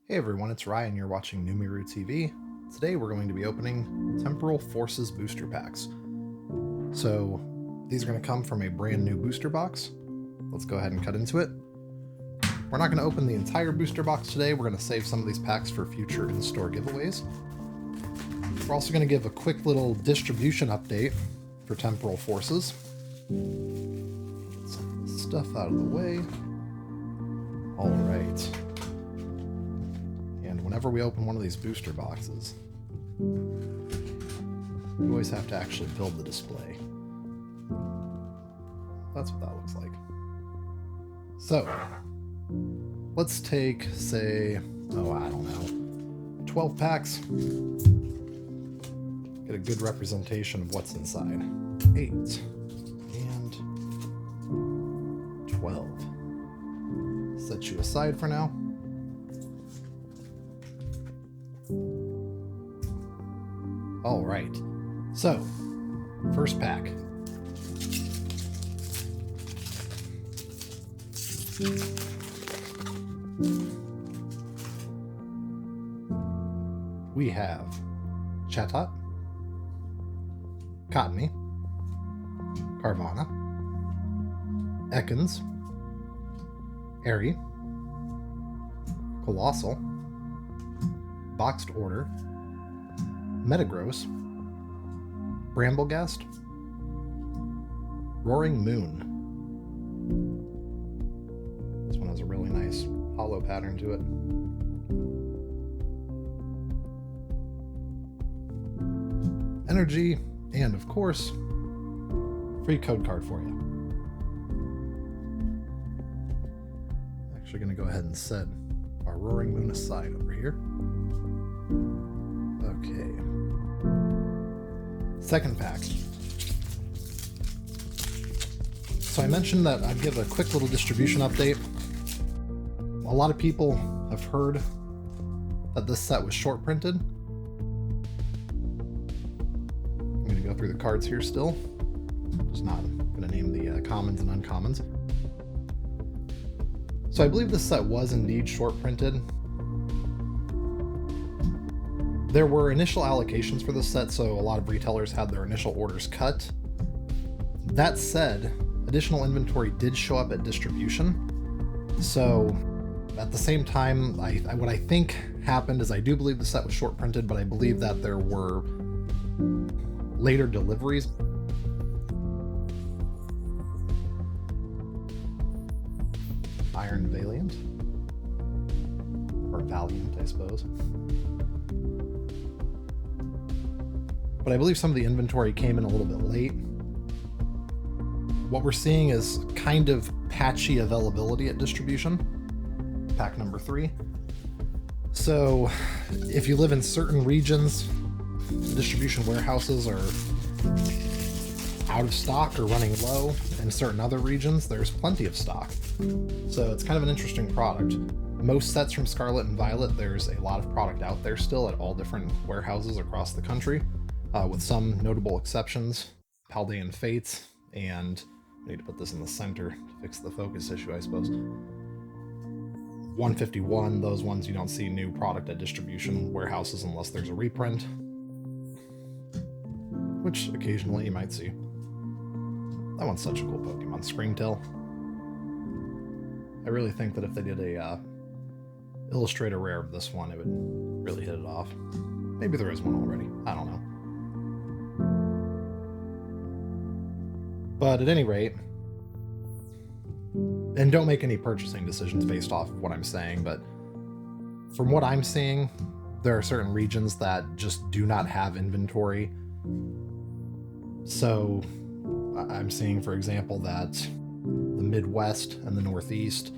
Hey everyone, it's Ryan. You're watching Numiru TV. Today we're going to be opening Temporal Forces booster packs. So these are going to come from a brand new booster box. Let's go ahead and cut into it. We're not going to open the entire booster box today. We're going to save some of these packs for future in-store giveaways. We're also going to give a quick little distribution update for Temporal Forces. Get some of this stuff out of the way. All right. And whenever we open one of these booster boxes, we always have to actually build the display. That's what that looks like. So, let's take, say, oh, I don't know, 12 packs. Get a good representation of what's inside. 8 and 12. Set you aside for now. All right, so first pack. We have Chatot, Cottony, Carvana, Ekans, Airy, Colossal, Boxed Order, Metagross, Bramblegast, Roaring Moon. This one has a really nice hollow pattern to it. Energy, and of course, free code card for you. Actually going to go ahead and set our Roaring Moon aside over here. Okay. Second pack. So I mentioned that I'd give a quick little distribution update. A lot of people have heard that this set was short printed. I'm going to go through the cards here still. Just not going to name the commons and uncommons. So I believe this set was indeed short printed. There were initial allocations for this set, so a lot of retailers had their initial orders cut. That said, additional inventory did show up at distribution. So at the same time, what I think happened is I do believe the set was short printed, but I believe that there were later deliveries. Iron Valiant. Or Valiant, I suppose. But I believe some of the inventory came in a little bit late. What we're seeing is kind of patchy availability at distribution. Pack number 3. So if you live in certain regions, the distribution warehouses are out of stock or running low. In certain other regions, there's plenty of stock. So it's kind of an interesting product. Most sets from Scarlet and Violet, there's a lot of product out there still at all different warehouses across the country. With some notable exceptions, Paldean Fates, and I need to put this in the center to fix the focus issue, I suppose. 151, those ones you don't see new product at distribution warehouses unless there's a reprint, which occasionally you might see. That one's such a cool Pokemon, Screamtail. I really think that if they did a Illustrator rare of this one, it would really hit it off. Maybe there is one already, I don't know. But at any rate, and don't make any purchasing decisions based off of what I'm saying, but from what I'm seeing, there are certain regions that just do not have inventory. So I'm seeing, for example, that the Midwest and the Northeast,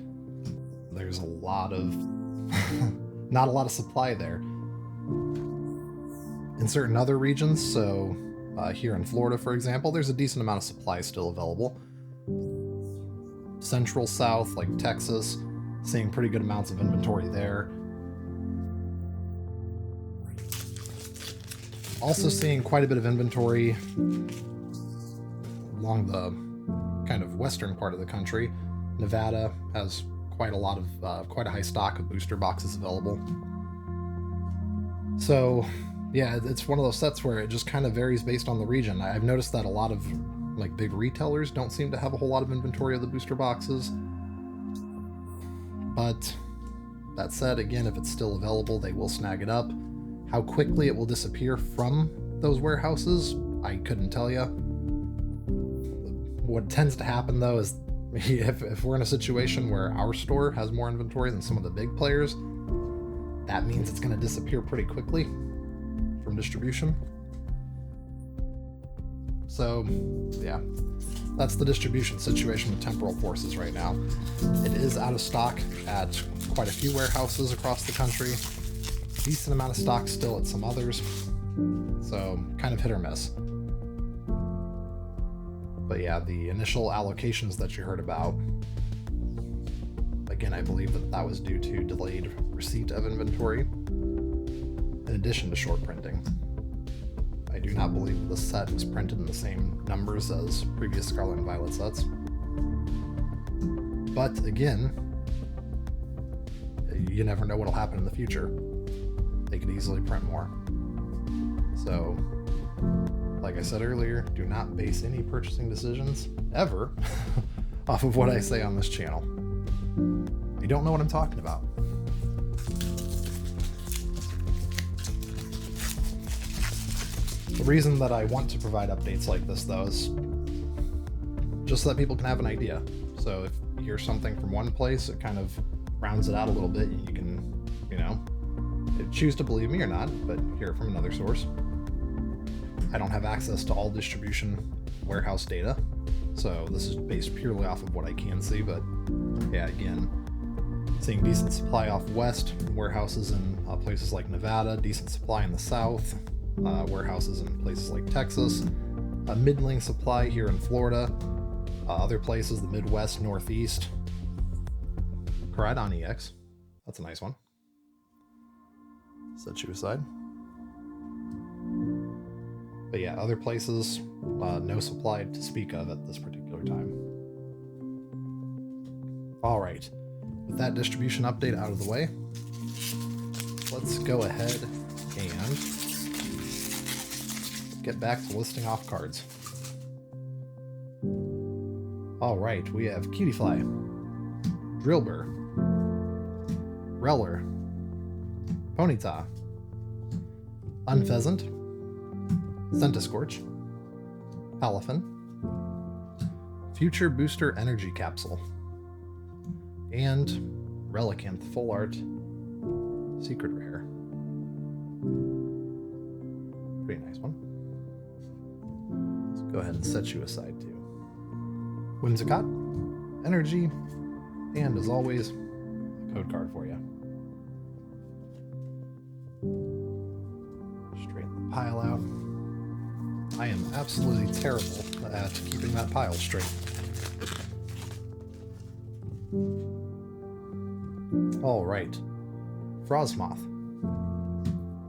there's a lot of, not a lot of supply there. In certain other regions, so here in Florida, for example, there's a decent amount of supply still available. Central South, like Texas, seeing pretty good amounts of inventory there. Also seeing quite a bit of inventory along the kind of western part of the country. Nevada has quite a high stock of booster boxes available. So yeah, it's one of those sets where it just kind of varies based on the region. I've noticed that a lot of like big retailers don't seem to have a whole lot of inventory of the booster boxes. But that said, again, if it's still available, they will snag it up. How quickly it will disappear from those warehouses, I couldn't tell you. What tends to happen though is if we're in a situation where our store has more inventory than some of the big players, that means it's going to disappear pretty quickly from distribution. So yeah, that's the distribution situation with Temporal Forces right now. It is out of stock at quite a few warehouses across the country. Decent amount of stock still at some others. So kind of hit or miss. But yeah, the initial allocations that you heard about, again, I believe that was due to delayed receipt of inventory, in addition to short printing. I do not believe this set was printed in the same numbers as previous Scarlet and Violet sets. But again, you never know what'll happen in the future. They could easily print more. So, like I said earlier, do not base any purchasing decisions, ever, off of what I say on this channel. You don't know what I'm talking about. The reason that I want to provide updates like this, though, is just so that people can have an idea. So if you hear something from one place, it kind of rounds it out a little bit, and you can, you know, choose to believe me or not, but hear it from another source. I don't have access to all distribution warehouse data, so this is based purely off of what I can see, but yeah, again, seeing decent supply off west, warehouses in places like Nevada, decent supply in the south, warehouses in places like Texas, a middling supply here in Florida, other places, the Midwest, Northeast. Koraidon EX, that's a nice one. Set you aside. But yeah, other places, no supply to speak of at this particular time. All right, with that distribution update out of the way, let's go ahead and get back to listing off cards. All right, we have Cutiefly, Drillbur, Reller, Ponyta, Unpheasant, Centiscorch, Palafin, Future Booster Energy Capsule, and Relicanth Full Art Secret Rare. Pretty nice one. Let's go ahead and set you aside too. Whimsicott, Energy, and as always, a code card for you. Straighten the pile out. I am absolutely terrible at keeping that pile straight. All right. Frostmoth,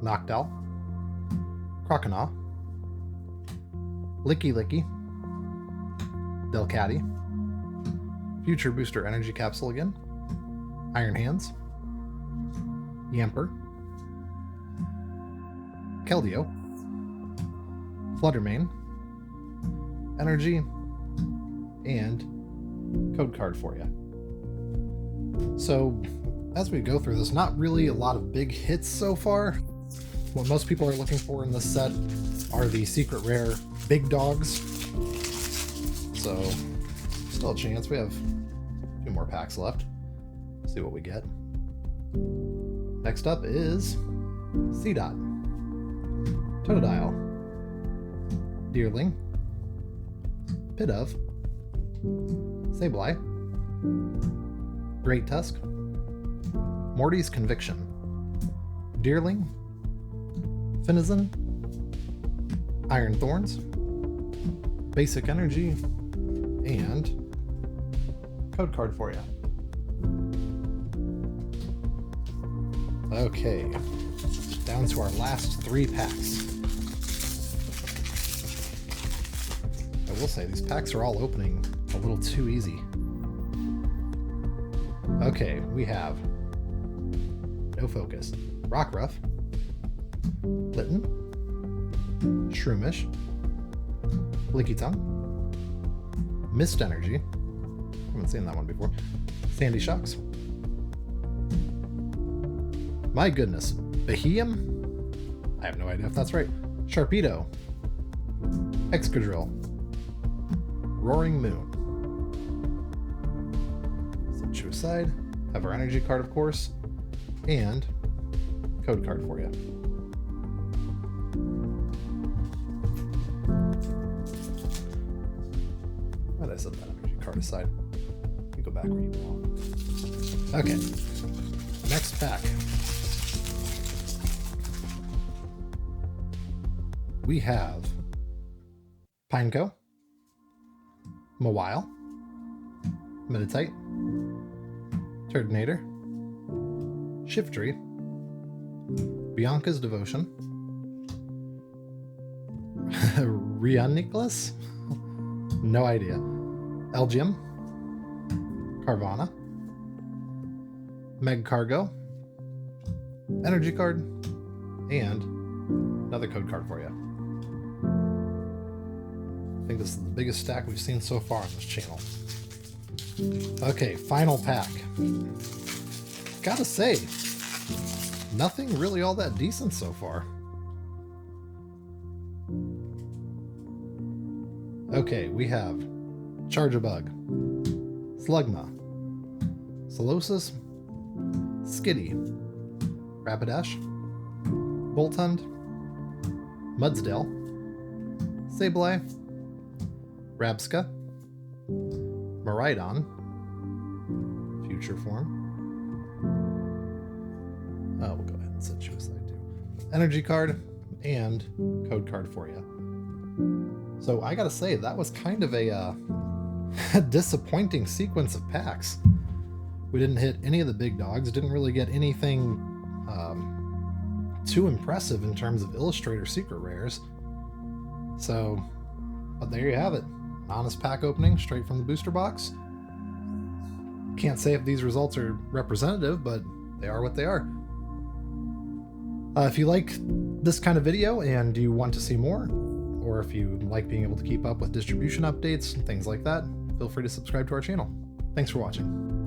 Noctowl, Croconaw, Licky, Delcatty, Future Booster Energy Capsule again, Iron Hands, Yamper, Keldeo, Fluttermane, Energy, and code card for you. So, as we go through this, not really a lot of big hits so far. What most people are looking for in this set are the secret rare big dogs. So, still a chance. We have a few more packs left. See what we get. Next up is Seedot, Totodile, Deerling, Pidove, Sableye, Great Tusk, Morty's Conviction, Deerling, Finizen, Iron Thorns, Basic Energy, and code card for you. Okay, down to our last 3 packs. I will say, these packs are all opening a little too easy. Okay, we have no focus. Rockruff, Litten, Shroomish, Licky Tongue, Mist Energy. Haven't seen that one before. Sandy Shocks. My goodness. Beheeyem? I have no idea if that's right. Sharpedo. Excadrill. Roaring Moon. Set you aside. Have our energy card, of course. And code card for you. Why did I set that energy card aside? You go back where you belong. Okay. Next pack. We have Pineco, Mawile, Meditite, Turtonator, Shiftry, Bianca's Devotion, Reuniclus? No idea. Elgium, Carvana, Megcargo, energy card, and another code card for you. I think this is the biggest stack we've seen so far on this channel. Okay, final pack. Gotta say, nothing really all that decent so far. Okay, we have Charjabug, Slugma, Solosis, Skitty, Rapidash, Voltund, Mudsdale, Sableye, Rabska, Miraidon, Future Form. Oh, we'll go ahead and set you aside too. Energy card and code card for you. So I gotta say, that was kind of a disappointing sequence of packs. We didn't hit any of the big dogs, didn't really get anything too impressive in terms of Illustrator secret rares. So, but there you have it. Honest pack opening straight from the booster box. Can't say if these results are representative, but they are what they are. If you like this kind of video and you want to see more, or if you like being able to keep up with distribution updates and things like that, feel free to subscribe to our channel. Thanks for watching.